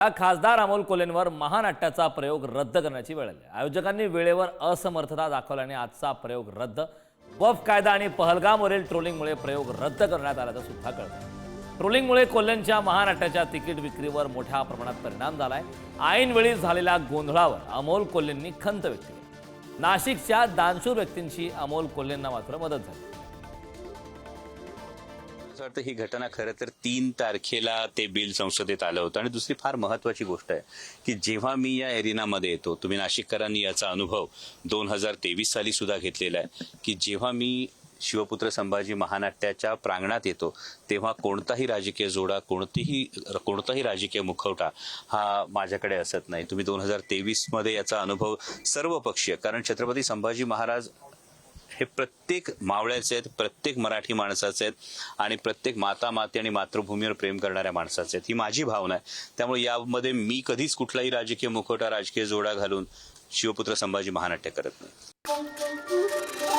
खासदार अमोल कोल्हेंवर महानाट्याचा प्रयोग रद्द करण्याची वेळ आली। आयोजकांनी वेळेवर असमर्थता दाखवल्याने आजचा प्रयोग रद्द। वफ कायदा आणि पहलगामवरील ट्रोलिंगमुळे प्रयोग रद्द करण्यात आल्याचं सुद्धा कळतं। ट्रोलिंगमुळे कोल्हेंच्या महानाट्याच्या तिकीट विक्रीवर मोठ्या प्रमाणात परिणाम झालाय। ऐनवेळी झालेल्या गोंधळावर अमोल कोल्हेंनी खंत व्यक्त केली। नाशिकच्या दानशूर व्यक्तींची अमोल कोल्हेंना मात्र मदत झाली। वाटतं ही घटना खरं तर 3 तारखेला ते बिल संसदेत आलं होतं। आणि दुसरी फार महत्त्वाची गोष्ट आहे की जेव्हा मी या एरिनामध्ये येतो, तुम्ही नाशिककरांनी याचा अनुभव 2023 साली सुद्धा घेतलेला आहे की जेव्हा मी शिवपुत्र संभाजी महानाट्याच्या प्रांगणात येतो तेव्हा कोणताही राजकीय जोडा, कोणताही राजकीय मुखवटा हा माझ्याकडे असत नाही। तुम्ही 2023 मध्ये याचा अनुभव सर्वपक्षीय, कारण छत्रपती संभाजी महाराज हे प्रत्येक मावळ्याचे आहेत, प्रत्येक मराठी माणसाचे आहेत आणि प्रत्येक माती आणि मातृभूमीवर प्रेम करणाऱ्या माणसाचे आहेत, ही माझी भावना आहे। त्यामुळे यामध्ये मी कधीच कुठलाही राजकीय मुखवटा, राजकीय जोडा घालून शिवपुत्र संभाजी महानाट्य करत नाही।